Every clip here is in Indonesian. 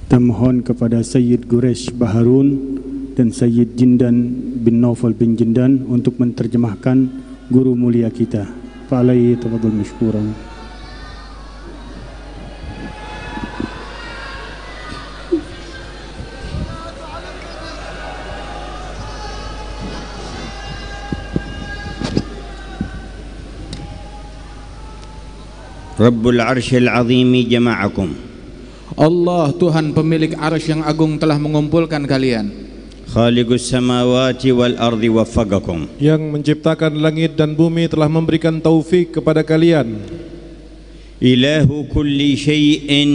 Kita mohon kepada Sayyid Guresh Baharun dan Sayyid Jindan bin Naufal bin Jindan untuk menterjemahkan guru mulia kita. Fa'alaihi tafadhal mashkuran. Rabbul Arsyil Azimi jama'akum. Allah Tuhan pemilik arsy yang agung telah mengumpulkan kalian. Khaliqus samawati wal ardi waffaqakum. Yang menciptakan langit dan bumi telah memberikan taufik kepada kalian. Ilahu kulli syai'in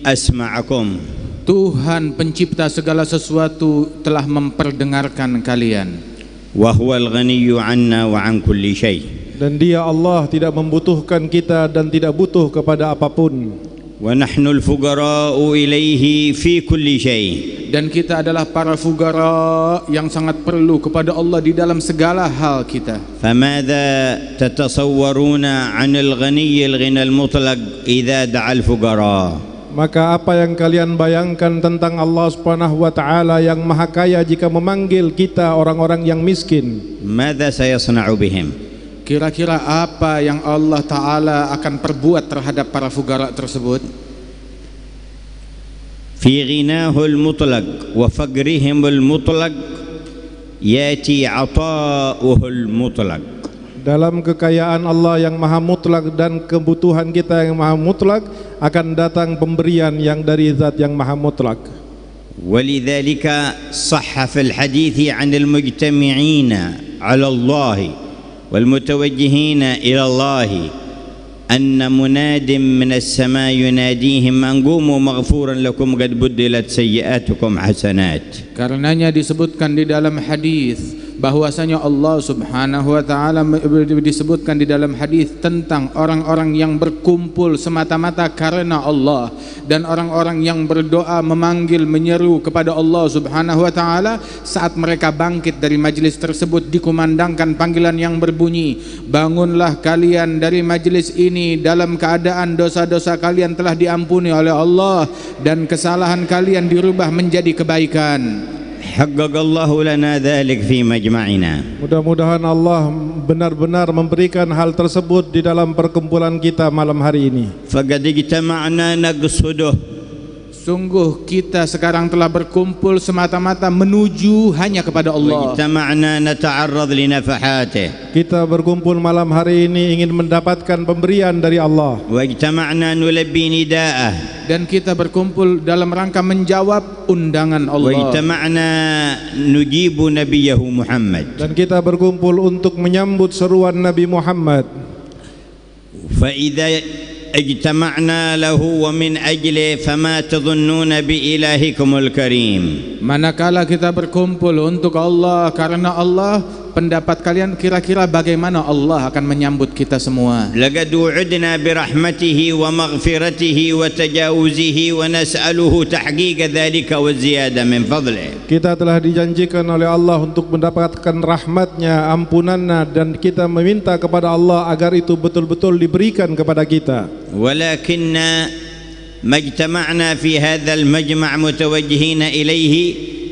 asma'akum. Tuhan pencipta segala sesuatu telah memperdengarkan kalian. Wa huwal ghaniyyu 'anna wa 'an kulli syai'. Dan Dia Allah tidak membutuhkan kita dan tidak butuh kepada apapun. Wa nahnul fuqara'u ilaihi fi kulli syai'. Dan kita adalah para fugara yang sangat perlu kepada Allah di dalam segala hal kita. Famadha tatasawwaruna 'anil ghaniyyil ghinal mutlaq idza da'al fuqara'. Maka apa yang kalian bayangkan tentang Allah Subhanahu wa taala yang maha kaya jika memanggil kita orang-orang yang miskin? Madza sayasna'u bihim? Kira-kira apa yang Allah Ta'ala akan perbuat terhadap para fugara tersebut? Fi ghinahul mutlaq wa faqrihimul mutlaq yati 'ata'uhul mutlaq. Dalam kekayaan Allah yang maha mutlak dan kebutuhan kita yang maha mutlak akan datang pemberian yang dari zat yang maha mutlak. Walidzalika sahha fil hadithi 'anil mujtami'ina 'ala Allah والمتوجهين إلى الله أن مناد من السماء يناديهم أن قوموا مغفورا لكم قد بدلت سيئاتكم حسنات. Karenanya disebutkan di dalam hadis bahwasanya Allah Subhanahu wa taala disebutkan di dalam hadis tentang orang-orang yang berkumpul semata-mata karena Allah dan orang-orang yang berdoa memanggil menyeru kepada Allah Subhanahu wa taala saat mereka bangkit dari majlis tersebut dikumandangkan panggilan yang berbunyi, bangunlah kalian dari majlis ini dalam keadaan dosa-dosa kalian telah diampuni oleh Allah dan kesalahan kalian dirubah menjadi kebaikan. Haqqaqallahu lana dzalik fi majma'ina. Mudah-mudahan Allah benar-benar memberikan hal tersebut di dalam perkumpulan kita malam hari ini. Faqad ijtama'na naqsuduh. Sungguh kita sekarang telah berkumpul semata-mata menuju hanya kepada Allah. Ijtama'na nata'arrad li nafahatih. Kita berkumpul malam hari ini ingin mendapatkan pemberian dari Allah. Wa ijtama'na nulabbi nida'ah. Dan kita berkumpul dalam rangka menjawab undangan Allah. Wa ijtama'na nujibu nabiyahu Muhammad. Dan kita berkumpul untuk menyambut seruan Nabi Muhammad. Fa idza اجتمعنا له ومن أجله فما تظنون بإلهكم الكريم. Manakala kita berkumpul untuk Allah karena Allah, pendapat kalian kira-kira bagaimana Allah akan menyambut kita semua? لقد وعدنا برحمته ومغفرته وتجاوزه ونسأله تحقيق ذلك والزيادة من فضله. Kita telah dijanjikan oleh Allah untuk mendapatkan rahmatnya, ampunannya, dan kita meminta kepada Allah agar itu betul-betul diberikan kepada kita. ولكن ما اجتمعنا في هذا المجمع متوجهين إليه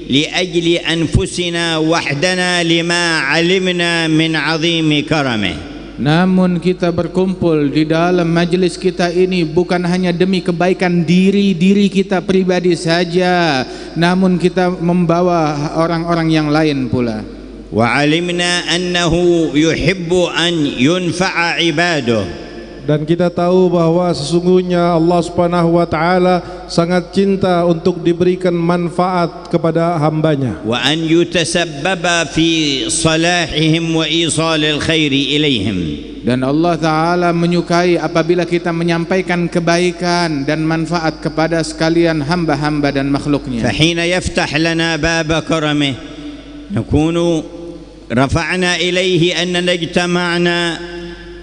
لأجل أنفسنا وحدنا لما علمنا من عظيم كرمه. Namun kita berkumpul di dalam majelis kita ini bukan hanya demi kebaikan diri kita pribadi saja, namun kita membawa orang-orang yang lain pula. وعلمنا أنه يحب أن ينفع عباده. Dan kita tahu bahwa sesungguhnya Allah Subhanahu wa taala sangat cinta untuk diberikan manfaat kepada hambanya. Wa an yutasabbaba fi salahihim wa isal alkhair ilaihim. Dan Allah Ta'ala menyukai apabila kita menyampaikan kebaikan dan manfaat kepada sekalian hamba-hamba dan makhluknya. Fahina yaftah lana baba karamih nakunu rafa'na ilaihi anna ijtama'na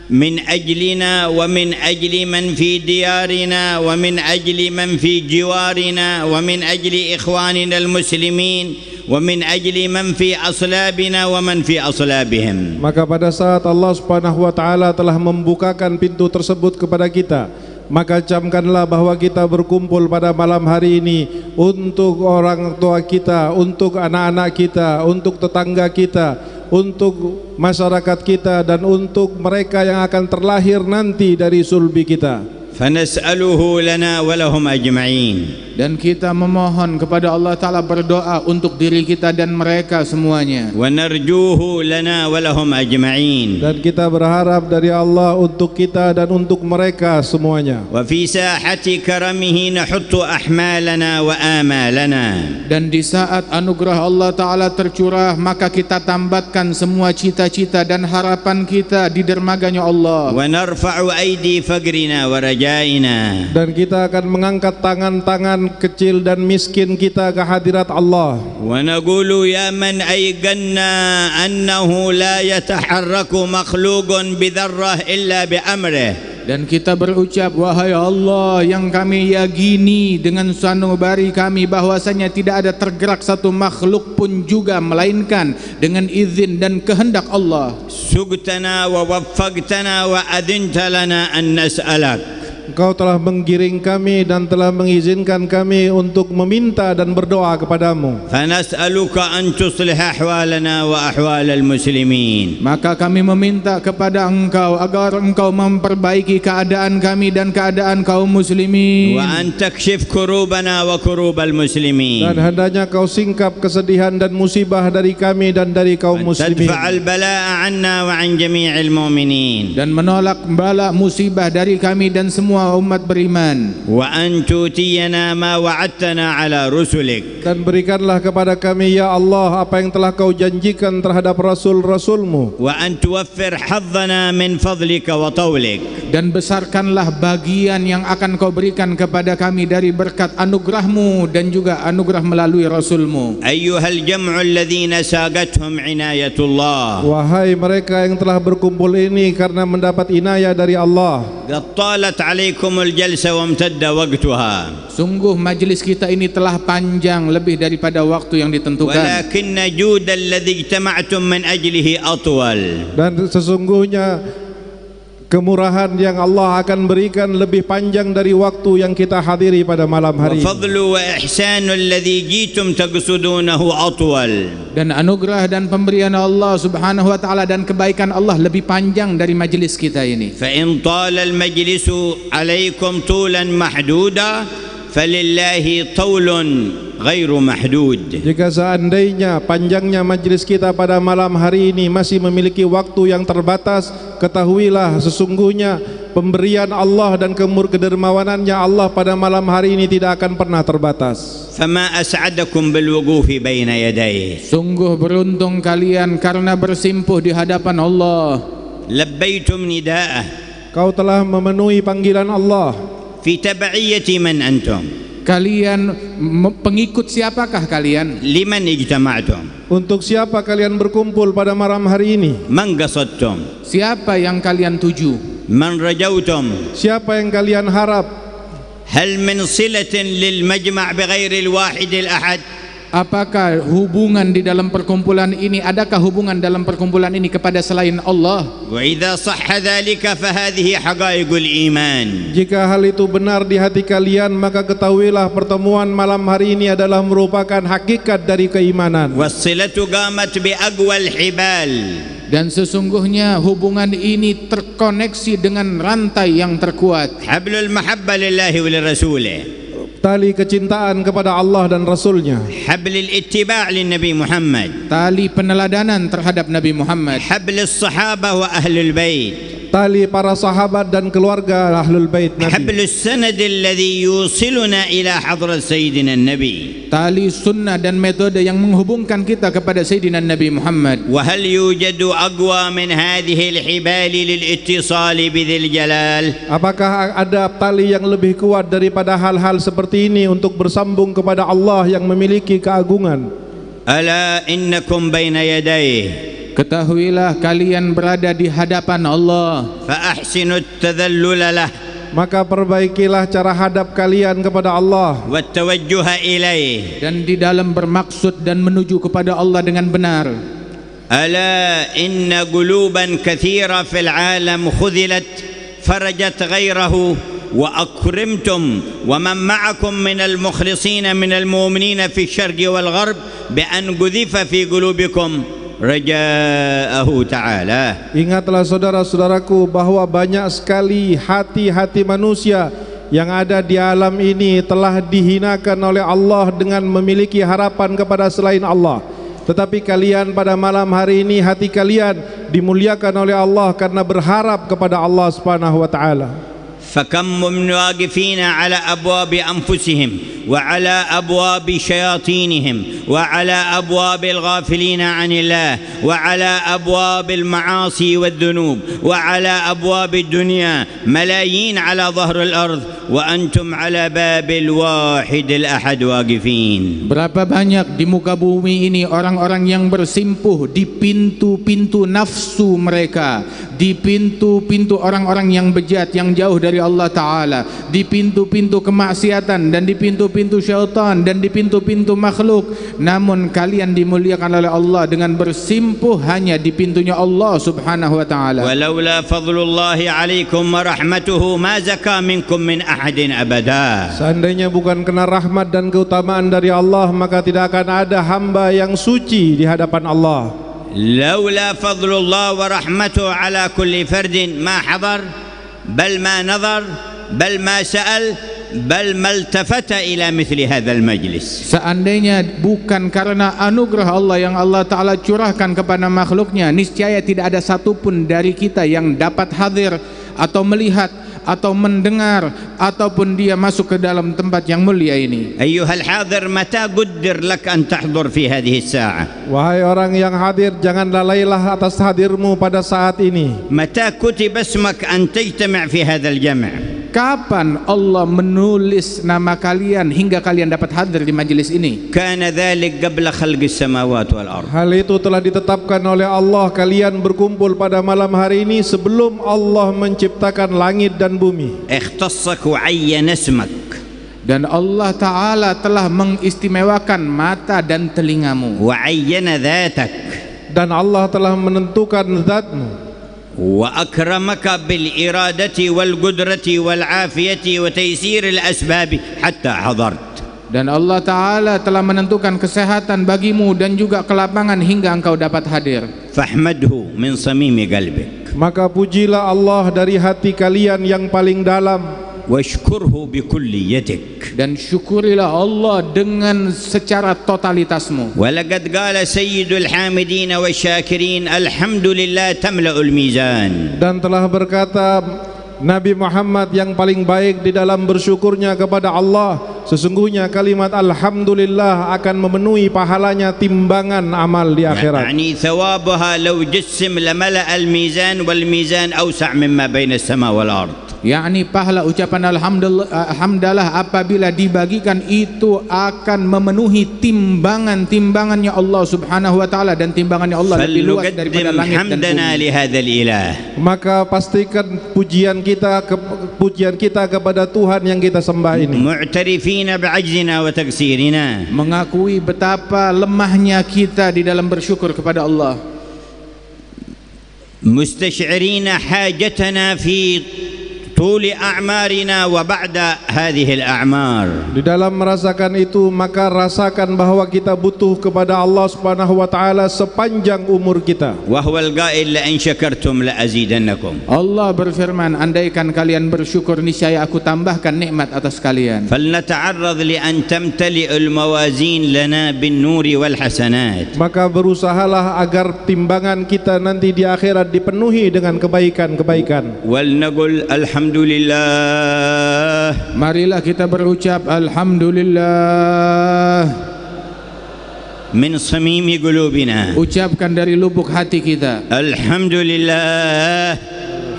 من أجلنا ومن أجل من في ديارنا ومن أجل من في جوارنا ومن أجل إخواننا المسلمين ومن أجل من في أصلابنا ومن في أصلابهم. Maka pada saat Allah Subhanahu wa taala telah membukakan pintu tersebut kepada kita, Maka camkanlah bahwa kita berkumpul pada malam hari ini untuk orang tua kita, untuk anak-anak kita, untuk tetangga kita, untuk masyarakat kita, dan untuk mereka yang akan terlahir nanti dari sulbi kita. فنسأله لنا ولهم أجمعين. Dan kita memohon kepada Allah Ta'ala, berdoa untuk diri kita dan mereka semuanya. ونرجوه لنا ولهم أجمعين. Dan kita berharap dari Allah untuk kita dan untuk mereka semuanya. وفي ساحة كرمه نحط أحمالنا وآمالنا. Dan di saat anugerah Allah Ta'ala tercurah, maka kita tambatkan semua cita-cita dan harapan kita di dermaganya Allah. ونرفع أيدي فقرنا ورجائنا. Dan kita akan mengangkat tangan-tangan kecil dan miskin kita ke hadirat Allah. ونقول يا من أيقنا أنه لا يتحرك مخلوق بذرة إلا بأمره. Dan kita berucap, wahai Allah yang kami yakini dengan sanubari kami bahwasanya tidak ada tergerak satu makhluk pun juga melainkan dengan izin dan kehendak Allah. سقتنا ووفقتنا وأذنت لنا أن نسألك. Engkau telah menggiring kami dan telah mengizinkan kami untuk meminta dan berdoa kepadamu. فنسألك أن تصلح أحوالنا وأحوال المسلمين. Maka kami meminta kepada Engkau agar Engkau memperbaiki keadaan kami dan keadaan kaum muslimin. وأن تكشف كروبنا وكروب المسلمين. Dan hendaknya kau singkap kesedihan dan musibah dari kami dan dari kaum muslimin. تدفع البلاء عنا وعن جميع المؤمنين. Dan menolak bala musibah dari kami dan semua umat beriman. وأن تؤتينا ما وعدتنا على رسلك. Dan berikanlah kepada kami ya Allah apa yang telah kau janjikan terhadap rasul-rasulmu. وأن توفر حظنا من فضلك وطولك. Dan besarkanlah bagian yang akan kau berikan kepada kami dari berkat anugerahmu dan juga anugerah melalui rasulmu. أيها الجمع الذين ساقتهم عناية الله. Wahai mereka yang telah berkumpul ini karena mendapat inayah dari Allah. قد طالت عليكم الجلسة وامتد وقتها. Sungguh majlis kita ini telah panjang lebih daripada waktu yang ditentukan. ولكن جود الذي اجتمعتم من أجله أطول. Dan sesungguhnya kemurahan yang Allah akan berikan lebih panjang dari waktu yang kita hadiri pada malam hari ini. وفضل وإحسان الذي جئتم تقصدونه أطول. Dan anugerah dan pemberian Allah Subhanahu wa taala dan kebaikan Allah lebih panjang dari majlis kita ini. فإن طال المجلس عليكم طولا محدودا فلله طول غير محدود. Jika seandainya panjangnya majlis kita pada malam hari ini masih memiliki waktu yang terbatas, ketahuilah sesungguhnya pemberian Allah dan kedermawanannya Allah pada malam hari ini tidak akan pernah terbatas. فما أسعدكم بالوقوف بين يديه. Sungguh beruntung kalian karena bersimpuh di hadapan Allah. لبيتم نداءه. Kau telah memenuhi panggilan Allah. في تبعية من أنتم. Kalian pengikut siapakah kalian? لمن اجتمعتم. Untuk siapa kalian berkumpul pada malam hari ini? من قصدتم. Siapa yang kalian tuju? من رجوتم. Siapa yang kalian harap? هل من صلة للمجمع بغير الواحد الأحد. Apakah hubungan di dalam perkumpulan ini, adakah hubungan dalam perkumpulan ini kepada selain Allah? وإذا صح ذلك فهذه حقائق الإيمان. Jika hal itu benar di hati kalian, maka ketahuilah pertemuan malam hari ini adalah merupakan hakikat dari keimanan. والصلة قامت بأقوى الحبال. Dan sesungguhnya hubungan ini terkoneksi dengan rantai yang terkuat. حبل المحبة لله ولرسوله. Tali kecintaan kepada Allah dan Rasulnya. حبل الاتباع للنبي محمد. Tali peneladanan terhadap Nabi Muhammad. حبل الصحابة وأهل البيت. Tali para sahabat dan keluarga Ahlul Bait Nabi. حبل السند الذي يوصلنا إلى حضرة سيدنا النبي. Tali sunnah dan metode yang menghubungkan kita kepada Sayyidina Nabi Muhammad. وهل يوجد أقوى من هذه الحبال للاتصال بذي الجلال؟ Apakah ada tali yang lebih kuat daripada hal-hal seperti ini untuk bersambung kepada Allah yang memiliki keagungan? ألا إنكم بين يديه. Ketahuilah kalian berada di hadapan Allah. فأحسنوا التذلل له. Maka perbaikilah cara hadap kalian kepada Allah. والتوجه إليه. Dan di dalam bermaksud dan menuju kepada Allah dengan benar. ألا إن قلوبا كثيرة في العالم خذلت فرجت غيره وأكرمتم ومن معكم من المخلصين من المؤمنين في الشرق والغرب بأن قذف في قلوبكم رجاءه تعالى. Ingatlah saudara-saudaraku bahwa banyak sekali hati-hati manusia yang ada di alam ini telah dihinakan oleh Allah dengan memiliki harapan kepada selain Allah. Tetapi kalian pada malam hari ini hati kalian dimuliakan oleh Allah karena berharap kepada Allah Subhanahu wa taala. فكم من واقفين على أبواب أنفسهم وعلى أبواب شياطينهم وعلى أبواب الغافلين عن الله وعلى أبواب المعاصي والذنوب وعلى أبواب الدنيا ملايين على ظهر الأرض وأنتم على باب الواحد الأحد واقفين. Berapa banyak di muka bumi ini orang-orang yang bersimpuh di pintu-pintu nafsu mereka, di pintu-pintu orang-orang yang bejat yang jauh dari Allah Ta'ala, di pintu-pintu kemaksiatan dan di pintu-pintu syaitan dan di pintu-pintu makhluk. Namun kalian dimuliakan oleh Allah dengan bersimpuh hanya di pintunya Allah Subhanahu wa Ta'ala. Walaula fadlullahi alaikum wa rahmatuhu ma zaka minkum min ahadin abada. Seandainya bukan kena rahmat dan keutamaan dari Allah, maka tidak akan ada hamba yang suci di hadapan Allah. Laula fadlullah wa rahmatuhu ala kulli fardin ma hadar bal ma nazar bal ma sa'al bal ma iltafata ila mithli hadzal majlis. Seandainya bukan karena anugerah Allah yang Allah Ta'ala curahkan kepada makhluknya, niscaya tidak ada satupun dari kita yang dapat hadir atau melihat atau mendengar ataupun dia masuk ke dalam tempat yang mulia ini. Ayyuhal hadir, mata qaddir lak an tahdur fi hadhihi as-sa'a. Wahai orang yang hadir, jangan lalailah atas hadirmu pada saat ini. Mata kutiba ismak an tajtami' fi hadzal jam'. Kapan Allah menulis nama kalian hingga kalian dapat hadir di majelis ini? Kana dzalik qabla khalqis samawati wal ardh. Hal itu telah ditetapkan oleh Allah, kalian berkumpul pada malam hari ini sebelum Allah menciptakan langit dan bumi. Ikhtassak wa 'ayyana ismak. Dan Allah Ta'ala telah mengistimewakan mata dan telingamu. Wa 'ayyana dhatak. Dan Allah telah menentukan zatmu. وأكرمك بالإرادة والقدرة والعافية وتيسير الأسباب حتى حضرت. Dan Allah Ta'ala telah menentukan kesehatan bagimu dan juga kelapangan hingga engkau dapat hadir. فاحمده من صميم قلبك. Maka pujilah Allah dari hati kalian yang paling dalam. واشكره بكل يدك. Dan syukurilah Allah dengan secara totalitasmu. ولقد قال سيد الحامدين والشاكرين الحمد لله تملأ الميزان. Dan telah berkata Nabi Muhammad yang paling baik di dalam bersyukurnya kepada Allah, sesungguhnya kalimat Alhamdulillah akan memenuhi pahalanya timbangan amal di akhirat. يعني ثوابها لو جسم لملأ الميزان والميزان أوسع مما بين السماء والأرض. yakni pahala ucapan alhamdulillah apabila dibagikan itu akan memenuhi timbangannya Allah Subhanahu wa taala, dan timbangannya Allah lebih luas daripada langit dan bumi. Maka pastikan pujian kita kepada Tuhan yang kita sembah ini, mu'tarifina bi'ajzina wa taksirina, mengakui betapa lemahnya kita di dalam bersyukur kepada Allah, mustash'irina hajatana fi tuli a'marina wa ba'da hadhihi al-a'mar. Di dalam merasakan itu, maka rasakan bahwa kita butuh kepada Allah Subhanahu wa taala sepanjang umur kita. Wa huwal qa'il la in syakartum la azidannakum. Allah berfirman, andaikan kalian bersyukur niscaya aku tambahkan nikmat atas kalian. Falnata'arrad li an tamtali'ul mawazin lana bin nuri wal hasanat. Maka berusahalah agar timbangan kita nanti di akhirat dipenuhi dengan kebaikan-kebaikan. Wal naqul alhamdulillah. Marilah kita berucap alhamdulillah min samimi qulubina. Ucapkan dari lubuk hati kita alhamdulillah.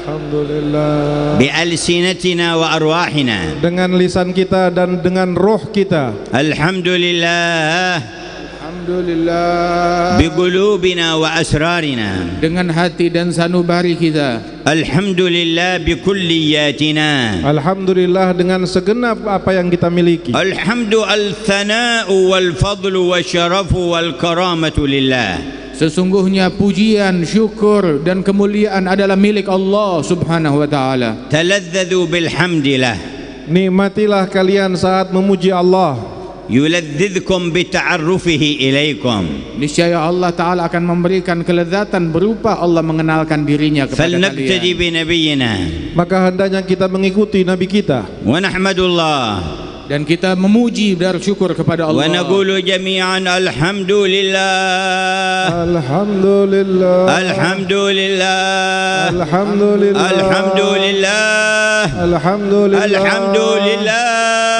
Alhamdulillah. Bi alsinatina wa arwahina. Dengan lisan kita dan dengan roh kita. Alhamdulillah. Bi qulubina wa asrarina. Dengan hati dan sanubari kita. Alhamdulillah bi kulliyatina. Alhamdulillah dengan segenap apa yang kita miliki. Alhamdu al-thana'u wal fadlu wa syarafu wal karamatu lillah. Sesungguhnya pujian, syukur dan kemuliaan adalah milik Allah Subhanahu wa taala. تلذذوا بالحمد له Nikmatilah kalian saat memuji Allah. يلذذكم بتعرفه إليكم. Niscaya Allah Ta'ala akan memberikan kelezatan berupa Allah mengenalkan dirinya kepada فلنبتدي kalian. بنبينا Maka hendaknya kita mengikuti Nabi kita. ونحمد الله Dan kita memuji dan syukur kepada Allah. ونقول جميعا الحمد لله Alhamdulillah. Alhamdulillah. Alhamdulillah. Alhamdulillah. Alhamdulillah. Alhamdulillah.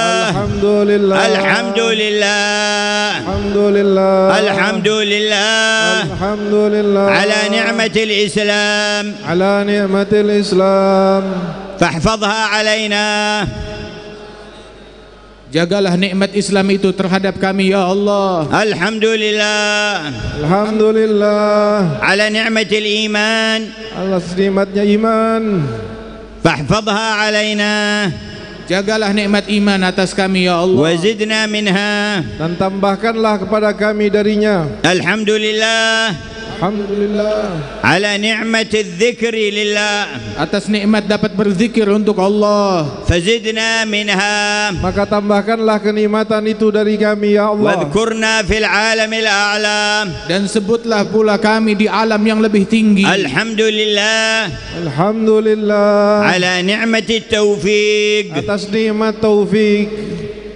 Alhamdulillah. Alhamdulillah. Alhamdulillah. Alhamdulillah. Alhamdulillah. على نعمة الإسلام على نعمة الإسلام فاحفظها علينا. Jagalah nikmat Islam itu terhadap kami ya Allah. Alhamdulillah. Alhamdulillah. على نعمة الإيمان Atas nikmatnya iman. فاحفظها علينا Jagalah nikmat iman atas kami ya Allah. وزدنا منها. Dan tambahkanlah kepada kami darinya. الحمد لله Alhamdulillah. على نعمة الذكر لله Atas nikmat dapat berzikir untuk Allah. فزدنا منها. Maka tambahkanlah kenikmatan itu dari kami ya Allah. واذكرنا في العالم الأعلى. Dan sebutlah pula kami di alam yang lebih tinggi. الحمد لله Alhamdulillah. على نعمة التوفيق. Atas nikmat taufik.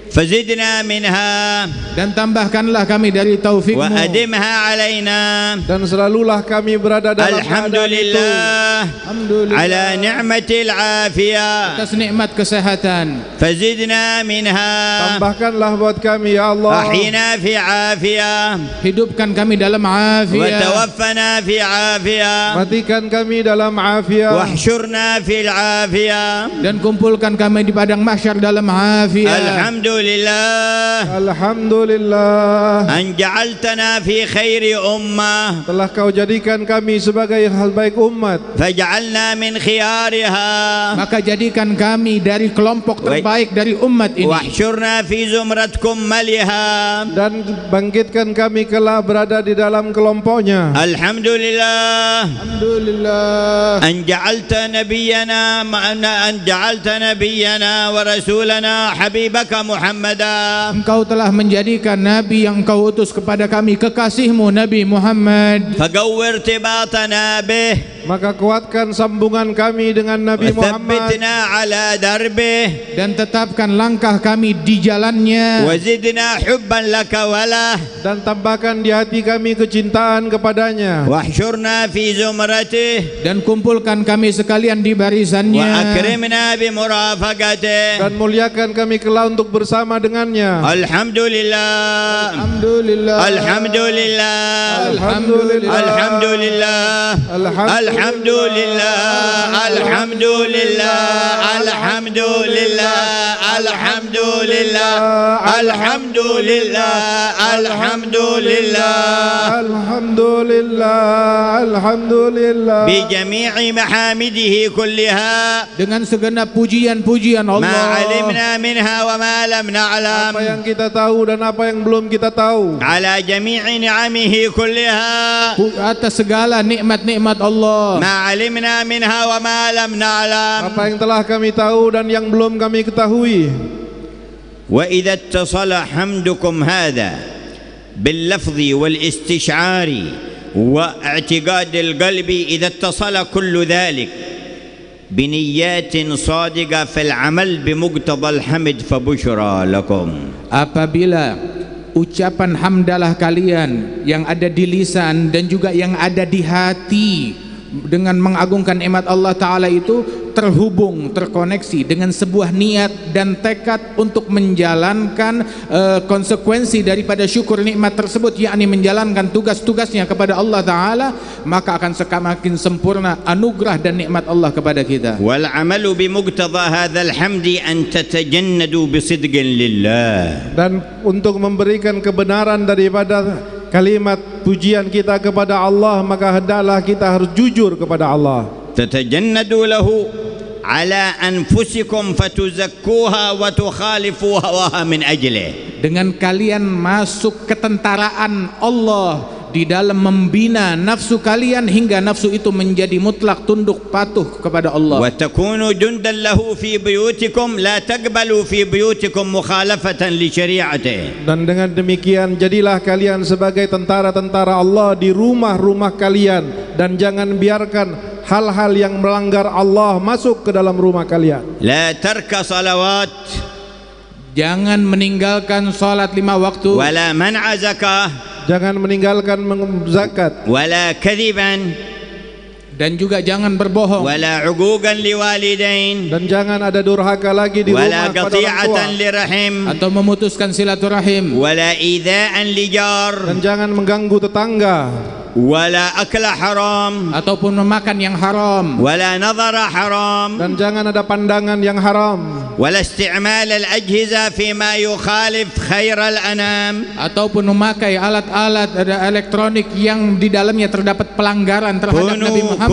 فزدنا منها Dan tambahkanlah kami dari taufikmu. وأدمها علينا. Dan selalulah kami berada dalam الحمد keadaan itu. لله Alhamdulillah. على نعمة العافية. Atas nikmat kesehatan. فزدنا منها. Tambahkanlah buat kami ya Allah. أحينا في عافية. Hidupkan kami dalam afiat. وتوفنا في عافية. Matikan kami dalam afiat. واحشرنا في العافية. Dan kumpulkan kami di padang mahsyar dalam afiat. الحمد لله Alhamdulillah. أن جعلتنا في خير أمة Telah kau jadikan kami sebagai hal baik umat. فجعلنا من خيارها. Maka jadikan kami dari kelompok terbaik dari umat ini. واحشرنا في زمرة كملها. Dan bangkitkan kami kelak berada di dalam kelompoknya. الحمد لله Alhamdulillah. أن جعلت نبينا ورسولنا حبيبك محمدا. Engkau telah menjadikan Nabi yang Engkau utus kepada kami kekasihmu Nabi Muhammad. فقو ارتباطنا به. Maka kuatkan sambungan kami dengan Nabi Muhammad. وثبتنا على دربه. Dan tetapkan langkah kami di jalannya. وزدنا حبا لك وله. Dan tambahkan di hati kami kecintaan kepadanya. واحشرنا في زمرته. Dan kumpulkan kami sekalian di barisannya. وأكرمنا بمرافقته. Dan muliakan kami kelak untuk bersama dengannya. الحمد لله. Alhamdulillah. الحمد لله. Alhamdulillah. الحمد لله. الحمد لله. الحمد لله. الحمد لله. الحمد لله. الحمد لله. الحمد لله. Alhamdulillah. Alhamdulillah. بجميع محامده كلها. Dengan segenap pujian-pujian ما Allah. علمنا منها وما لم نعلم. Apa yang kita tahu dan apa yang belum kita tahu. على جميع نعمه كلها. Atas segala nikmat-nikmat Allah. ما علمنا منها وما لم نعلم. Apa yang telah kami tahu dan yang belum kami ketahui. وإذا اتصل حمدكم هذا باللفظ والاستشعار واعتقاد القلب، إذا اتصل كل ذلك بنيات صادقة في العمل بمقتضى الحمد فبشرى لكم. Apabila ucapan hamdalah kalian yang ada di lisan dan juga yang ada di hati dengan mengagungkan nikmat Allah Ta'ala itu terhubung, terkoneksi dengan sebuah niat dan tekad untuk menjalankan konsekuensi daripada syukur nikmat tersebut, yakni menjalankan tugas-tugasnya kepada Allah Ta'ala, maka akan semakin sempurna anugerah dan nikmat Allah kepada kita. والعمل بمقتضى هذا الحمد أن تتجندوا بصدق لله. Dan untuk memberikan kebenaran daripada kalimat pujian kita kepada Allah, maka hendaklah kita harus jujur kepada Allah. تتجندوا له على أنفسكم فتزكوها وتخالفوا هواها من أجله. Dengan kalian masuk ketentaraan Allah di dalam membina nafsu kalian hingga nafsu itu menjadi mutlak tunduk patuh kepada Allah. وتكونوا جندا له في بيوتكم لا تقبلوا في بيوتكم مخالفة لشريعته. Dan dengan demikian jadilah kalian sebagai tentara-tentara Allah di rumah-rumah kalian, dan jangan biarkan hal-hal yang melanggar Allah masuk ke dalam rumah kalian. لا ترك صلوات. Jangan meninggalkan salat 5 waktu. ولا منع زكاة. Jangan meninggalkan zakat. ولا كذبا. Dan juga jangan berbohong. ولا عقوقا لوالدين. Dan jangan ada durhaka lagi di ولا rumah pada orang قطيعة tua. لرحم. Atau memutuskan silaturahim. ولا إيذاء لجار. Dan jangan mengganggu tetangga. ولا أكل حرام. Ataupun memakan yang haram. ولا نظر حرام. Dan jangan ada pandangan yang haram. ولا استعمال الأجهزة فيما يخالف خير الأنام. Ataupun memakai alat-alat elektronik yang di dalamnya terdapat pelanggaran terhadap Nabi Muhammad.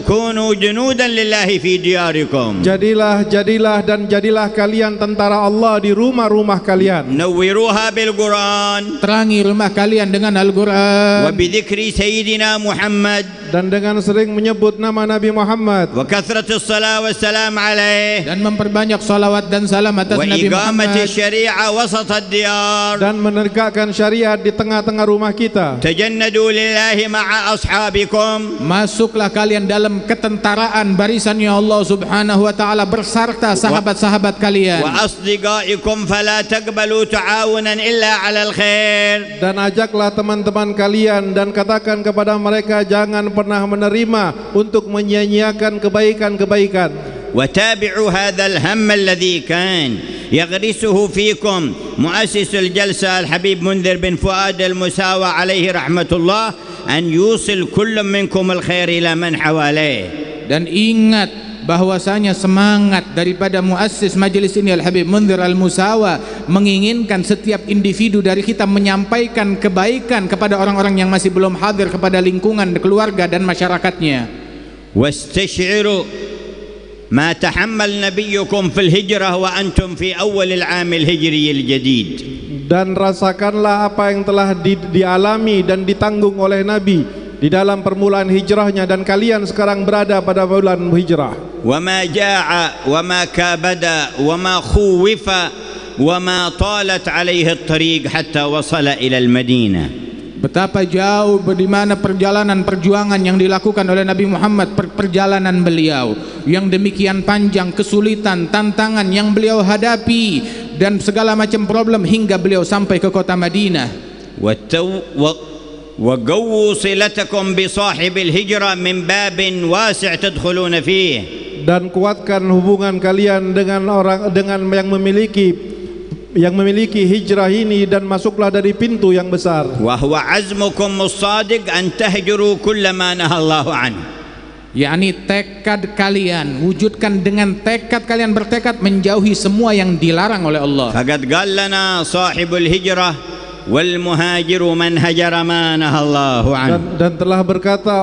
كونوا جنودا لله في دياركم. Jadilah dan jadilah kalian tentara Allah di rumah-rumah kalian. نوروها بالقرآن. Terangi rumah kalian dengan Al-Quran. وبذكر سيدنا محمد. Dan dengan sering menyebut nama Nabi Muhammad. وكثرة الصلاة والسلام عليه. Dan memperbanyak salawat dan salam atas Nabi وإقامة Muhammad. الشريعة وسط الديار. Dan menegakkan syariat di tengah-tengah rumah kita. تجندوا لله مع أصحابكم. Masuklah kalian dalam ketentaraan barisannya Allah Subhanahu wa taala berserta sahabat-sahabat kalian. وأصدقائكم فلا تقبلوا تعاونا إلا على الخير. Dan ajaklah teman-teman kalian dan katakan kepada mereka jangan pernah menerima untuk menyia-nyiakan kebaikan-kebaikan. وتابعوا هذا الهم الذي كان يغرسه فيكم مؤسس الجلسة الحبيب منذر بن فؤاد المساوى عليه رحمة الله أن يوصل كل منكم الخير إلى من حواليه. Dan ingat bahwasanya semangat daripada muassis majelis ini Al-Habib Munzir Al-Musawa menginginkan setiap individu dari kita menyampaikan kebaikan kepada orang-orang yang masih belum hadir, kepada lingkungan, keluarga dan masyarakatnya. واستشعروا ما تحمل نبيكم في الهجرة وأنتم في أول العام الهجري الجديد. Dan rasakanlah apa yang telah dialami dan ditanggung oleh Nabi di dalam permulaan hijrahnya, dan kalian sekarang berada pada bulan hijrah. وما جاع وما كابد وما خوف وما طالت عليه الطريق حتى وصل إلى المدينة. Betapa jauh di mana perjalanan perjuangan yang dilakukan oleh Nabi Muhammad, perjalanan beliau yang demikian panjang, kesulitan, tantangan yang beliau hadapi dan segala macam problem hingga beliau sampai ke kota Madinah. وقووا صلتكم بصاحب الهجرة من باب واسع تدخلون فيه. Dan kuatkan hubungan kalian dengan yang memiliki hijrah ini, dan masuklah dari pintu yang besar. وهو عزمكم الصادق أن تهجروا كل ما نهى الله عنه. yakni tekad kalian, wujudkan dengan tekad kalian, bertekad menjauhi semua yang dilarang oleh Allah. فقد قال لنا صاحب الهجرة والمهاجر من هجر ما نهى الله عنه. Dan telah berkata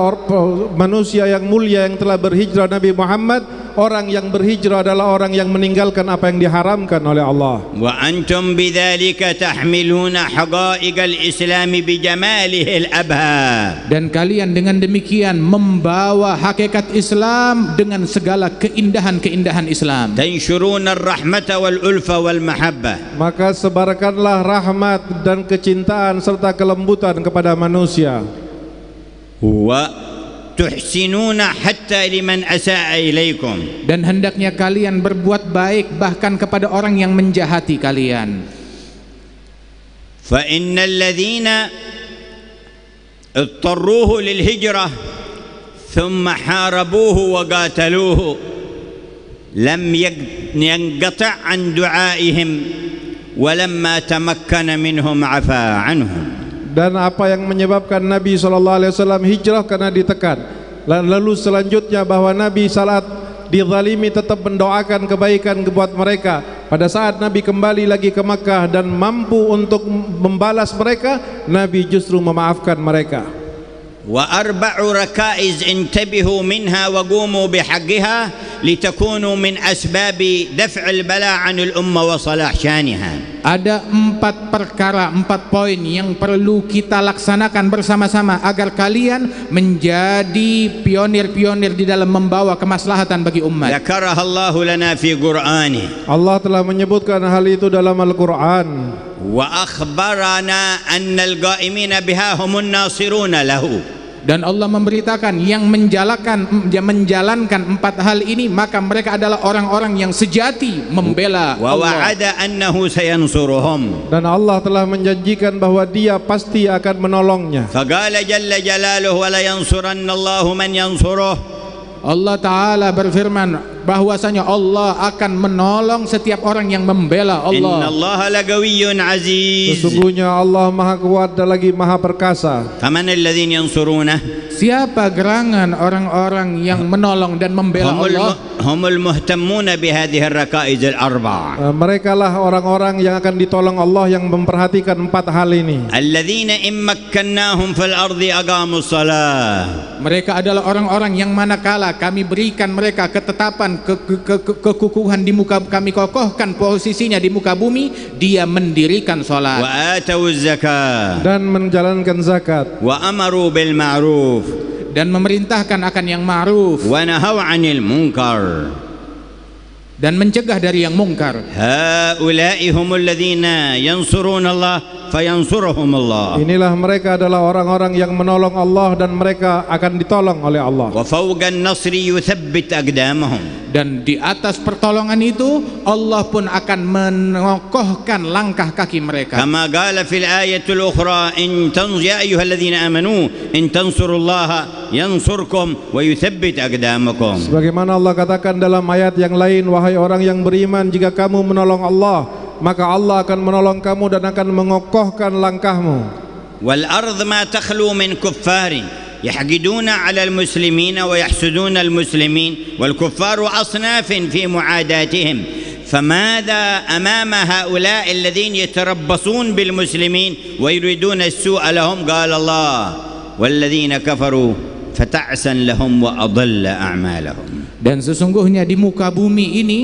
manusia yang mulia yang telah berhijrah Nabi Muhammad, orang yang berhijrah adalah orang yang meninggalkan apa yang diharamkan oleh Allah. وأنتم بذلك تحملون حقائق الإسلام بجماله الأبهى. Dan kalian dengan demikian membawa hakikat Islam dengan segala keindahan-keindahan Islam. تنشرون الرحمة والألفة والمحبة. Maka sebarkanlah rahmat dan kecintaan serta kelembutan kepada manusia. وتحسنون حتى لمن أساء إليكم. Dan hendaknya kalian berbuat baik bahkan kepada orang yang menjahati kalian. فإن الذين اضطروه للهجرة ثم حاربوه وقاتلوه لم ينقطع عن دعائهم ولما تمكن منهم عفا عنهم. Dan apa yang menyebabkan Nabi SAW hijrah karena ditekan. Lalu selanjutnya bahwa Nabi saat dizalimi tetap mendoakan kebaikan buat mereka. Pada saat Nabi kembali lagi ke Makkah dan mampu untuk membalas mereka, Nabi justru memaafkan mereka. وأربع ركائز انتبهوا منها وقوموا بحقها لتكونوا من أسباب دفع البلاء عن الأمة وصلاح شانها. Ada 4 perkara, 4 poin yang perlu kita laksanakan bersama-sama agar kalian menjadi pionir-pionir di dalam membawa kemaslahatan bagi umat. ذكرها الله لنا في قرآنه. Allah telah menyebutkan hal itu dalam Al-Quran. وأخبرنا أن القائمين بها هم الناصرون له. Dan Allah memberitakan yang menjalankan 4 hal ini, maka mereka adalah orang-orang yang sejati membela Allah. ووعد أنه سينصرهم. Dan Allah telah menjanjikan bahwa Dia pasti akan menolongnya. فقال جل جلاله ولينصرن الله من ينصره. Allah Ta'ala berfirman bahwasanya Allah akan menolong setiap orang yang membela إن Allah. الله لقوي عزيز. Sesungguhnya Allah Maha Kuat dan lagi Maha Perkasa. فمن الذين ينصرونه؟ Siapa gerangan orang-orang yang menolong dan membela Allah? هم المهتمون بهذه الركائز الأربع. Mereka lah orang-orang yang akan ditolong Allah yang memperhatikan 4 hal ini. الذين إن مكناهم في الأرض أقاموا الصلاة. Mereka adalah orang-orang yang manakala kami berikan mereka ketetapan, kekukuhan di muka, kami kokohkan posisinya di muka bumi, dia mendirikan salat. وآتوا الزكاة. Dan menjalankan zakat. وأمروا بالمعروف. Dan memerintahkan akan yang ma'ruf. ونهوا عن المنكر. Dan mencegah dari yang mungkar. هؤلاء هم الذين ينصرون الله فينصرهم الله. Inilah mereka adalah orang-orang yang menolong Allah dan mereka akan ditolong oleh Allah. وفوق النصر يثبت أقدامهم. Dan di atas pertolongan itu Allah pun akan mengokohkan langkah kaki mereka. كما قال في الآية الأخرى يا أيها الذين آمنوا إن تنصروا الله ينصركم ويثبت أقدامكم. Sebagaimana Allah katakan dalam ayat yang lain, wahai orang yang beriman, jika kamu menolong Allah, maka Allah akan menolong kamu dan akan mengokohkan langkahmu. والأرض ما تخلو من كفار يحقدون على المسلمين ويحسدون المسلمين والكفار أصناف في معاداتهم. فماذا أمام هؤلاء الذين يتربصون بالمسلمين ويريدون السوء لهم؟ قال الله والذين كفروا فتعسا لهم وأضل أعمالهم. Dan sesungguhnya di muka bumi ini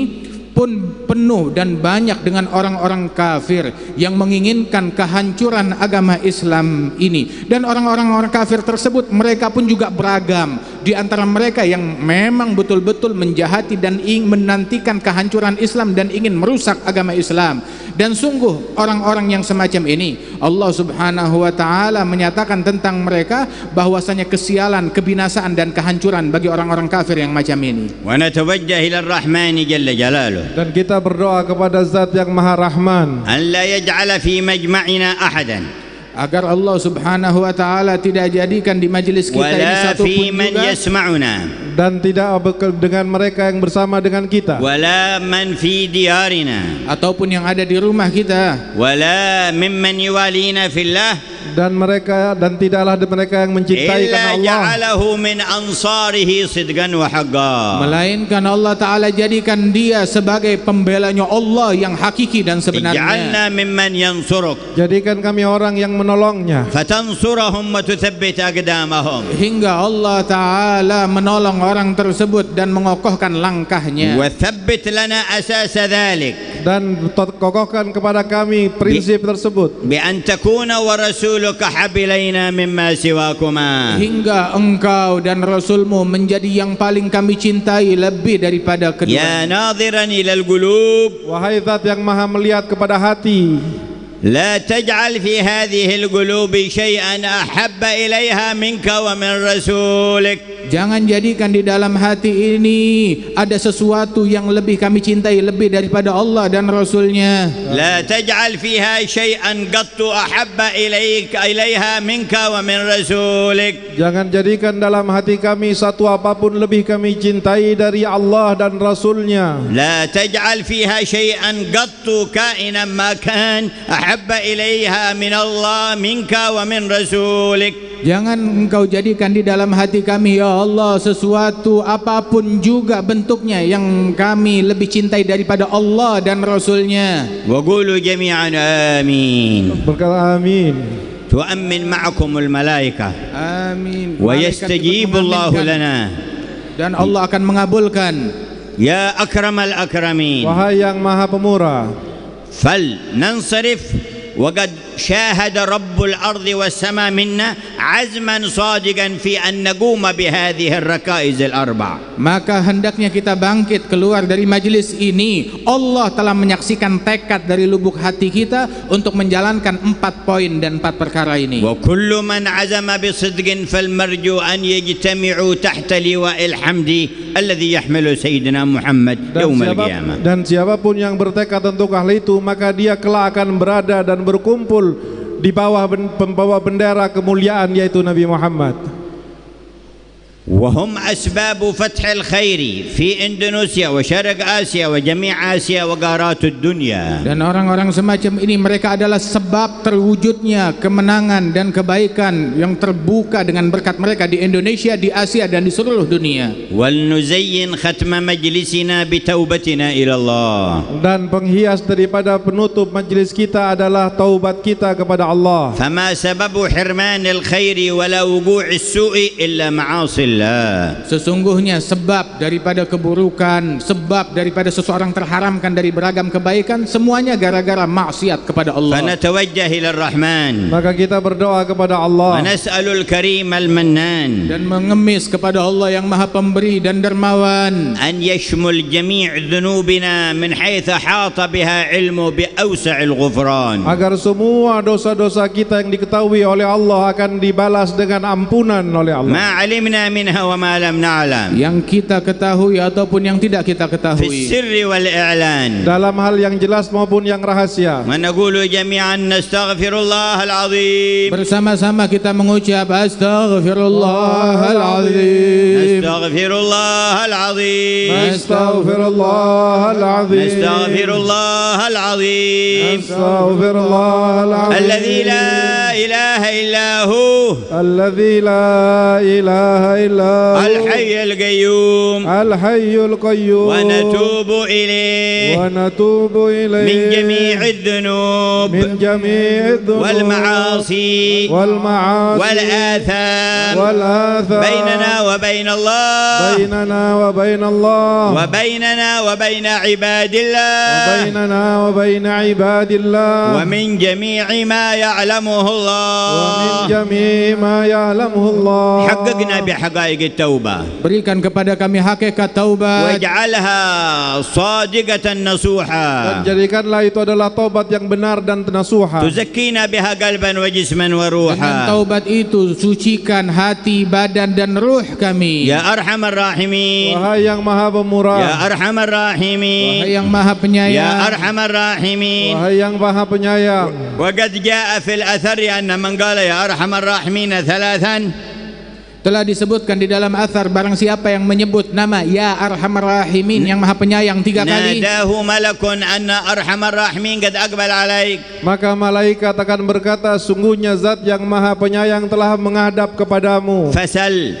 pun penuh dan banyak dengan orang-orang kafir yang menginginkan kehancuran agama Islam ini. Dan orang-orang kafir tersebut mereka pun juga beragam. Di antara mereka yang memang betul-betul menjahati dan ingin menantikan kehancuran Islam dan ingin merusak agama Islam. Dan sungguh orang-orang yang semacam ini Allah Subhanahu wa taala menyatakan tentang mereka bahwasanya kesialan, kebinasaan dan kehancuran bagi orang-orang kafir yang macam ini. ونتوجه إلى الرحمن جل جلاله. Dan kita berdoa kepada Zat yang Maha Rahman, أن لا يجعل في مجمعنا أحدا. Agar Allah Subhanahu wa taala tidak jadikan di majelis kita ini ولا satu في pun من juga, يسمعنا. dan tidak dengan mereka yang bersama dengan kita, ولا من في ديارنا. ataupun yang ada di rumah kita, ولا ممن يوالينا في الله. dan tidaklah mereka yang mencintai إلا karena Allah, جعله من أنصاره صدقا وحقا. melainkan Allah taala jadikan dia sebagai pembelanya Allah yang hakiki dan sebenarnya. اجعلنا ممن ينصرك jadikan kami orang yang menolongnya, فتنصرهم وتثبت أقدامهم. Hingga Allah taala menolong orang tersebut dan mengokohkan langkahnya. وثبت لنا أساس ذلك dan kokohkan kepada kami prinsip tersebut, بأن تكون ورسولك حب إلينا مما سواكما. Hingga engkau dan Rasulmu menjadi yang paling kami cintai lebih daripada يا kedua. ناظرا إلى القلوب wahai Zat yang Maha melihat kepada hati, لا تجعل في هذه القلوب شيئا أحب إليها منك ومن رسولك. Jangan jadikan di dalam hati ini ada sesuatu yang lebih kami cintai lebih daripada Allah dan Rasulnya. لا تجعل فيها شيئا قط أحب إليها منك ومن رسولك. jangan jadikan dalam hati kami satu apapun lebih kami cintai dari Allah dan Rasulnya. لا تجعل فيها شيئا قط كائنا ما كان أحب إليها من الله منك ومن رسولك. Jangan engkau jadikan di dalam hati kami, ya Allah, sesuatu apapun juga bentuknya yang kami lebih cintai daripada Allah dan Rasulnya. وقولوا جميعا آمين. Berkata amin. تؤمن معكم الملائكة. Amin. ويستجيب الله لنا. Dan Allah akan mengabulkan. يا أكرم الأكرمين wahai yang maha pemurah. فلننصرف وقد شاهد رب الأرض والسماء منا عزما صادقا في أن نقوم بهذه الركائز الأربع. Maka hendaknya kita bangkit keluar dari majelis ini. Allah telah menyaksikan tekad dari lubuk hati kita untuk menjalankan 4 poin dan 4 perkara ini. وكل من عزم بصدق فالمرجو أن يجتمعوا تحت لواء الحمد الذي يحمل سيدنا محمد يوم القيامة. Dan siapapun yang bertekad untuk hal itu, maka dia kelak akan berada dan berkumpul di bawah pembawa bendera kemuliaan, yaitu Nabi Muhammad. وهم أسباب فتح الخير في إندونيسيا وشرق آسيا وجميع آسيا وقارات الدنيا. Dan orang-orang semacam ini, mereka adalah sebab terwujudnya kemenangan dan kebaikan yang terbuka dengan berkat mereka di Indonesia, di Asia dan di seluruh dunia. ولنزين ختم مجلسنا بتوبتنا إلى الله. Dan penghias daripada penutup majelis kita adalah taubat kita kepada Allah. فما سبب حرمان الخير ولا وقوع السوء إلا معاصي. Sesungguhnya sebab daripada keburukan, sebab daripada seseorang terharamkan dari beragam kebaikan, semuanya gara-gara maksiat kepada Allah. فنتوجه إلى الرحمن. Maka kita berdoa kepada Allah. ونسأل الكريم المنان. Dan mengemis kepada Allah yang Maha Pemberi dan Dermawan. أن يشمل جميع ذنوبنا من حيث حاط بها علمه بأوسع الغفران. Agar semua dosa-dosa kita yang diketahui oleh Allah akan dibalas dengan ampunan oleh Allah. ما علمنا منها وما لم نعلم. Yang kita ketahui ataupun yang tidak kita في ketahui. السر والإعلان. Dalam hal yang jelas maupun yang rahasia. ونقول جميعا نستغفر الله العظيم. Bersama-sama kita mengucap Astaghfirullahaladzim. نستغفر الله العظيم. Astaghfirullahaladzim. نستغفر الله العظيم. Astaghfirullahaladzim. الذي لا إله إلا هو. الذي لا إله إلا هو. الحي القيوم. الحي القيوم. ونتوب إليه. ونتوب إليه. من جميع الذنوب. من جميع الذنوب. والمعاصي. والمعاصي. والآثام. والآثام. بيننا وبين الله. بيننا وبين الله. وبيننا وبين عباد الله. وبيننا وبين عباد الله. ومن جميع ما يعلمه الله. ومن جميع ما يعلمه الله. حققنا بحقائق التوبة. Berikan kepada kami hakikat taubat. واجعلها صادقة نصوحا. Dan jadikanlah itu adalah taubat yang benar dan nasuha. تزكينا بها قلبا وجسما Dengan وروحا. taubat itu sucikan hati, badan dan ruh kami. يا أرحم الراحمين. Wahai yang maha pemurah. يا أرحم الراحمين. Wahai yang Maha يا Penyayang. أرحم الراحمين. Wahai yang maha penyayang. وقد جاء في الأثر أن من قال يا أرحم الراحمين ثلاثا. Telah disebutkan di dalam athar, barang siapa yang menyebut nama Ya Arhamar Rahimin, yang Maha Penyayang 3 kali, ناداه ملك أن أرحم الراحمين قد أقبل عليك. Maka malaikat akan berkata, sungguhnya zat yang maha penyayang telah menghadap kepadamu. فسل.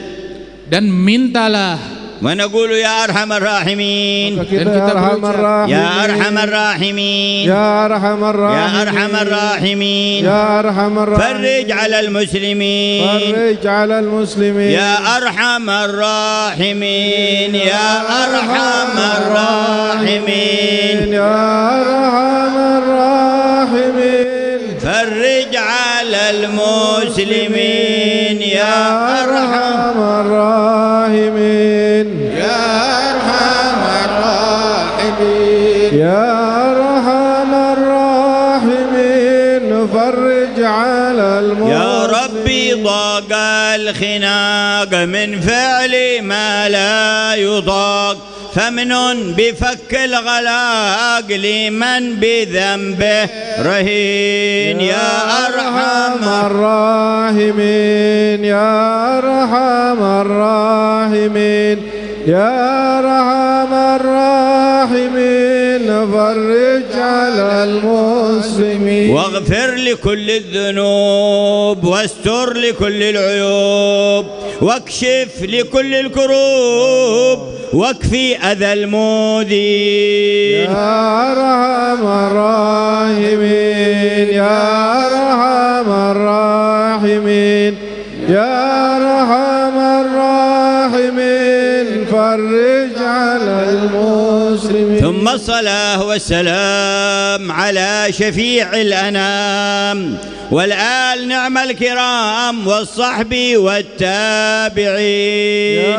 dan mintalah. ونقول يا أرحم الراحمين. Maka kita ya Arhamar Rahimin. يا أرحم الراحمين. Ya Arhamar يا Rahimin. أرحم الراحمين. Ya Arhamar Rahimin. فرج على المسلمين. Farij 'alal muslimin. يا أرحم الراحمين. يا أرحم الراحمين. Ya Arhamar Rahimin. فرج على المسلمين. يا أرحم Arhamar Rahimin. Ya Arhamar Rahimin. Ya Arhamar Rahimin. Farij 'alal يا ربي ضاق الخناق من فعل ما لا يطاق. فمن بفك الغلاق لمن بذنبه رهين. يا أرحم الراحمين. يا أرحم الراحمين. يا أرحم الراحمين. فرج على المسلمين. واغفر لكل الذنوب واستر لكل العيوب واكشف لكل الكروب واكفي أذى المؤذين. يا أرحم الراحمين. يا أرحم الراحمين. يا أرحم الراحمين. فرج على المسلمين. ثم الصلاة والسلام على شفيع الأنام والآل نعم الكرام والصحب والتابعين.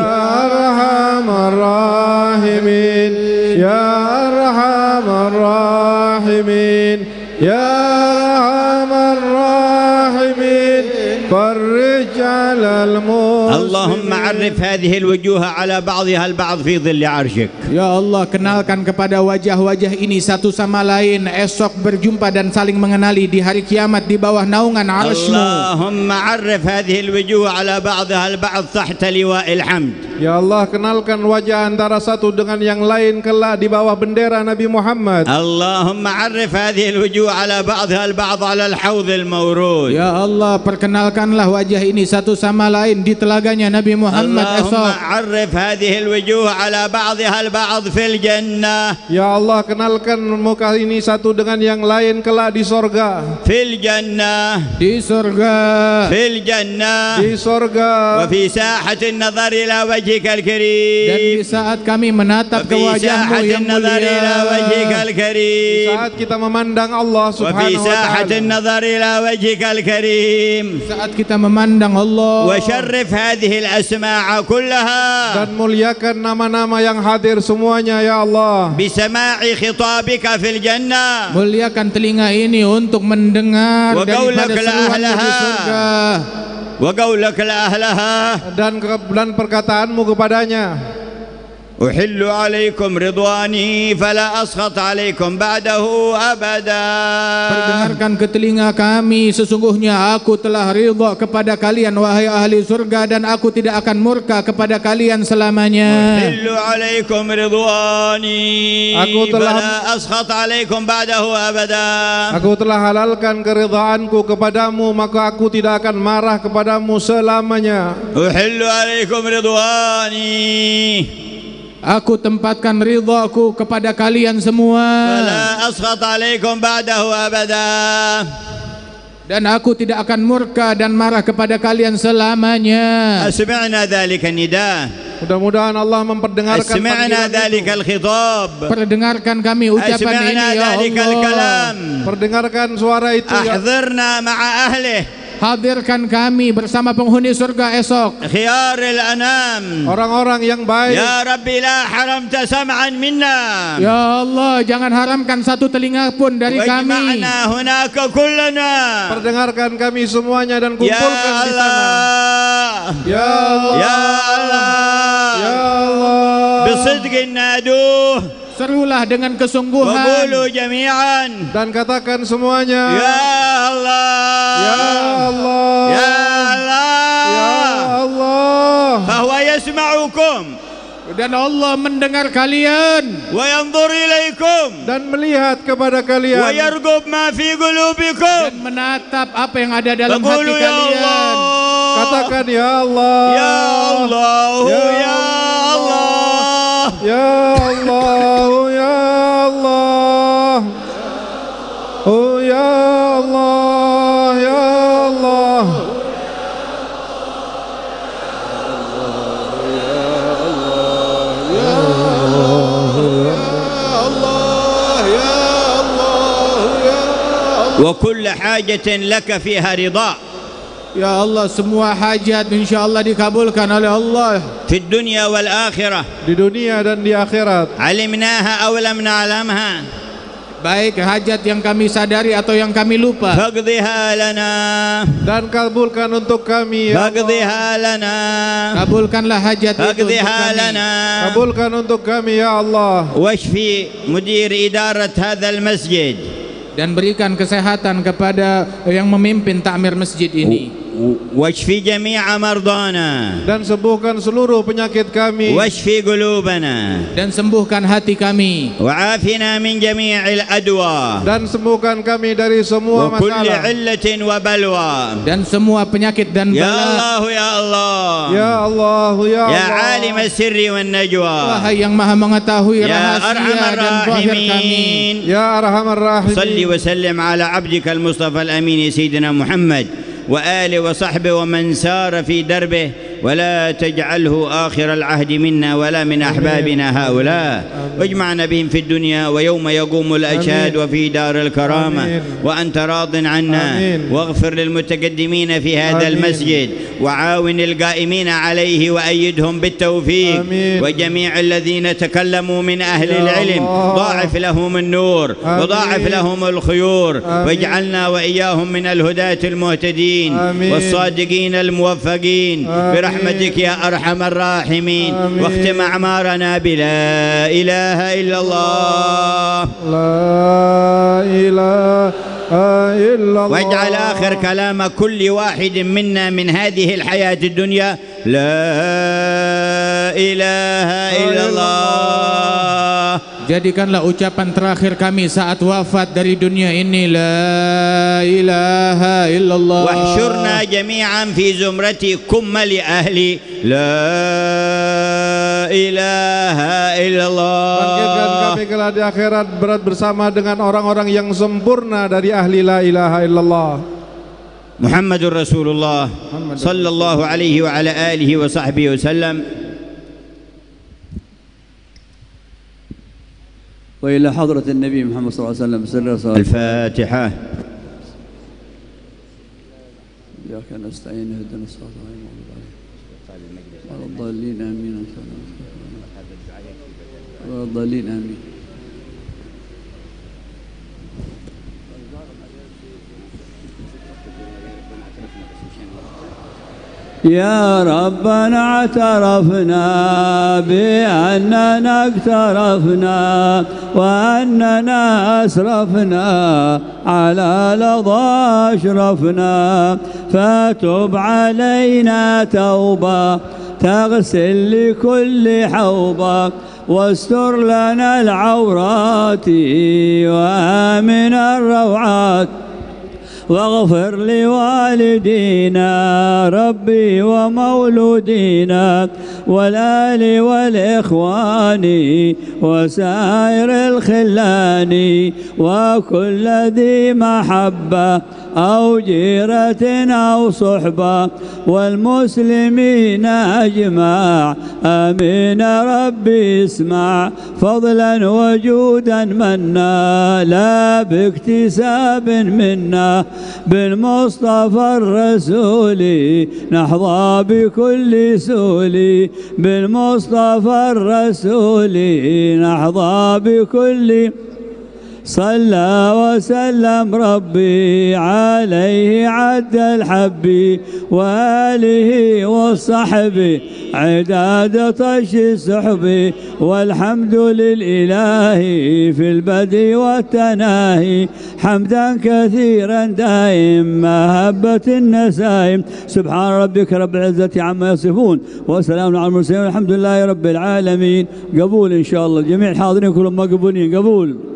يا أرحم الراحمين يا أرحم الراحمين يا أرحم الراحمين فرج على المسلمين. اللهم عرف هذه الوجوه على بعضها البعض في ظل عرشك. Ya Allah, kenalkan kepada wajah-wajah ini satu sama lain, esok berjumpa dan saling mengenali di hari kiamat di bawah naungan arsy-Mu. Allahumma arif hadhihi alwujuh ala ba'daha al-ba'd tahta liwa'il hamd. Ya Allah, kenalkan wajah antara satu dengan yang lain kelak di bawah bendera Nabi Muhammad. Allahumma arif hadhihi alwujuh ala ba'daha al-ba'd ala al-hawd al-mawrud. Ya Allah, perkenalkanlah wajah ini satu sama lain di telaganya Nabi Muhammad esok. Allahumma arif hadhihi alwujuh ala ba'daha al-ba'd fil jannah. Ya Allah, kenalkan muka ini satu dengan yang lain kelak di sorga. Fil jannah. Di surga. Fil jannah. Di sorga. Wa fi sahati an-nazar ila wajhika al-karim. Dan di saat kami menatap ke wajah-Mu yang mulia. ila wajhika al-karim. Saat kita memandang Allah Subhanahu wa sahati ta'ala. an-nazar ila wajhika al-karim. Saat kita memandang Allah. Wa syarrif hadhihi al-asma'a kullaha. Dan muliakan nama-nama yang hadir semuanya ya Allah. Bisama'i khitabika fil jannah. Muliakan telinga ini untuk mendengar daripada seruan-Mu di surga. Wa qawlaka la ahlaha. Dan perkataanmu kepadanya. Uhillu alaikum ridwani fala askhata alaikum ba'dahu abada. Perdengarkan ke telinga kami, sesungguhnya aku telah ridha kepada kalian wahai ahli surga, dan aku tidak akan murka kepada kalian selamanya. Uhillu alaikum ridwani fala askhata alaikum ba'dahu abada. Aku telah halalkan keridhaanku kepadamu, maka aku tidak akan marah kepadamu selamanya. Uhillu alaikum ridwani. Aku tempatkan ridhaku kepada kalian semua. Fala askhata alaikum ba'dahu abada. Dan aku tidak akan murka dan marah kepada kalian selamanya. Asma'na dzalika nida. Mudah-mudahan Allah memperdengarkan Asma'na dzalika al-khitab. Perdengarkan kami ucapan ini ya Allah. Perdengarkan suara itu ya. Ahdzirna ma'a ahlih. Hadirkan kami bersama penghuni surga esok. Khiyaril anam. Orang-orang yang baik. Ya Rabbi la haramta sam'an minna. Ya Allah, jangan haramkan satu telinga pun dari kami. Wajma'na hunaka kullana. Perdengarkan kami semuanya dan kumpulkan di sana. Ya Allah. Ya Allah. Ya Allah. Bisidqin naduh. Serulah dengan kesungguhan. Wa qulu jami'an. Dan katakan semuanya. Ya Allah. Ya Allah. Ya Allah. Ya Allah. Fahuwa yasma'ukum. Dan Allah mendengar kalian. Wa yanzur ilaikum. Dan melihat kepada kalian. Wa yarghub ma fi qulubikum. Dan menatap apa yang ada dalam Faqulu hati ya kalian. Allah. Katakan ya Allah. Ya Allah. Ya Ya Allah. Ya Allah. Ya Allah. Oh ya Allah. Ya Allah. وكل حاجة لك فيها رضا. Ya Allah, semua hajat insya-Allah dikabulkan oleh Allah. في الدنيا والآخرة. Di dunia dan di akhirat. علمناها أو لم نعلمها. Baik hajat yang kami sadari atau yang kami lupa. فاقضها لنا. Dan kabulkan untuk kami ya Allah. فاقضها لنا. Kabulkanlah hajat itu untuk فاقضها kami. لنا. Kabulkan untuk kami ya Allah. واشفي مدير إدارة هذا المسجد. Dan berikan kesehatan kepada yang memimpin takmir masjid ini. واشفي جميع مرضانا. Dan sembuhkan seluruh penyakit kami. واشفي قلوبنا. Dan sembuhkan hati kami. وعافنا من جميع الأدواء. Dan sembuhkan kami dari semua وكل masalah. علة وبلوى. Dan semua penyakit dan يا bala. الله يا الله. Ya Allah, ya يا Allah. عالم السر والنجوى. Wahai yang maha mengetahui يا rahasia أرحم dan zahir kami. الراحمين. Ya Arhamar Rahimin. صل وسلم على عبدك المصطفى الأمين سيدنا محمد وآله وصحبه ومن سار في دربه ولا تجعله آخر العهد منا ولا من أحبابنا هؤلاء، واجمعنا بهم في الدنيا ويوم يقوم الأشهاد وفي دار الكرامة، وأنت راض عنا، واغفر للمتقدمين في هذا المسجد، وعاون القائمين عليه وأيدهم بالتوفيق، وجميع الذين تكلموا من أهل العلم ضاعف لهم النور وضاعف لهم الخيور، واجعلنا وإياهم من الهداة المهتدين والصادقين الموفقين برحمتك يا أرحم الراحمين. واختم أعمارنا بلا إله إلا الله، لا إله إلا الله، واجعل آخر كلام كل واحد منا من هذه الحياة الدنيا لا إله إلا الله. Jadikanlah ucapan terakhir kami saat wafat dari dunia ini la ilaha illallah. واحشرنا جميعا في زمرة كمل أهلي لا إله إلا الله. Bangkitkan kami kelak di akhirat berat bersama dengan orang-orang yang sempurna dari ahli la ilaha illallah. محمد رسول الله صلى الله عليه وعلى آله وصحبه وسلم. وإلى حضرة النبي محمد صلى الله عليه وسلم سر الفاتحة. إياك نستعين اهدنا الصراط الضالين آمين الضالين آمين. يا ربنا اعترفنا بأننا اقترفنا وأننا أسرفنا على لظى أشرفنا، فتب علينا توبة تغسل لكل حوبة، واستر لنا العورات وآمن الروعات، واغفر لوالدينا ربي ومولودينا والآل والإخوان وسائر الخلان وكل ذي محبة أو جيرة أو صحبة والمسلمين أجمع آمين. ربي اسمع فضلا وجودا منا لا باكتساب منا، بالمصطفى الرسول نحظى بكل سول، بالمصطفى الرسول نحظى بكل. صلى وسلم ربي عليه عد الحب وآله والصحب عداد طش السحب، والحمد للإله في البدء والتناهي حمدا كثيرا دائم مهبة النسائم. سبحان ربك رب العزة عما يصفون وسلام على المرسلين والحمد لله رب العالمين. قبول إن شاء الله، جميع الحاضرين كلهم مقبولين. قبول.